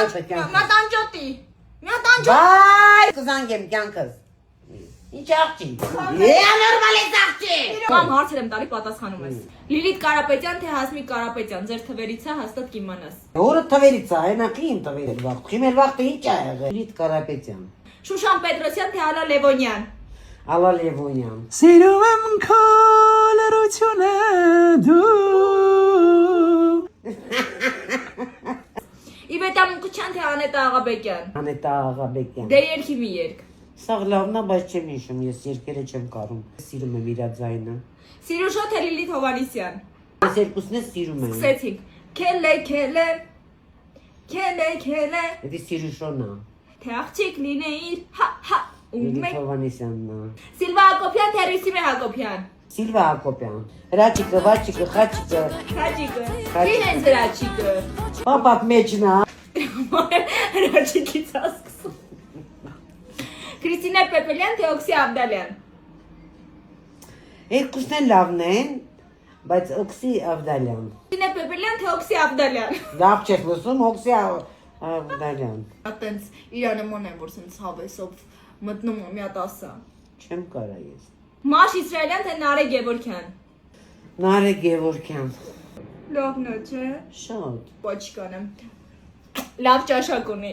Մատանջոտի։ Բայ, կզանգեմ կյանքս։ Ինչ աղջի։ Նորմալից աղջի։ Մամ հարցեր եմ տալի պատասխանում ես։ Լիլիթ Կարապետյան թե Հասմիկ Կարապետյան, ձեր թվերից է հաստատ կիմանաս։ Որը թվերից է, հենա իմ թվեր վաղ։ Խիմեր վաղը ինչ է եղել։ Լիլիթ Կարապետյան։ Շուշան Պետրոսյան թե Ալա Լևոնյան։ Ալա Լևոնյան։ Սիրում եմ քո լրությունը դու։ Իվետա Մուկուչյան թե Անետա Աղաբեկյան։ Անետա Աղաբեկյան։ Դե երկի մի երկ։ Սաղ լավն է, բայց չեմ հիշում, ես երկերը չեմ կարում։ Սիրում եմ իր ձայնը։ Սիրուշո թե Լիլիթ Հովանիսյան։ Ես երկուսն էլ սիրում եմ։ Սկսեցինք։ Քելե քելե։ Քելե քելե։ Դա Սիրուշոնն է։ Թե աղջիկ լինեիր, հա, ու Լիլիթ մեկ։ Հովանեսյանն է։ Սիլվա Հակոբյան թե Ռիսիմե Հակոբյան։ Սիլվա Հակոբյան։ Հրաչիկը, վաչիկը, խաչիկը։ Հաճիկը։ Ին են հրաչիկը։ Պապապ մեջն է։ Հրաչիկից ասկսում։ Քրիստինա Պեպելյան թե Օքսի Աբդալյան։ Երկուսն էլ լավն են, բայց Օքսի Աբդալյան։ Քրիստինա Պեպելյան թե Օքսի Աբդալյան։ Լավ չես լսում, Օքսի Աբդալյան։ Այտենց իր նման են, որ սենց հավեսով մտնում ու մի հատ ասա։ Չեմ կարա ես։ Մաշ Իսրայելյան թե Նարե Գևորքյան։ Նարե Գևորքյան։ Լավն է, չէ։ Շատ։ Ոչ կանեմ։ Լավ ճաշակ ունի։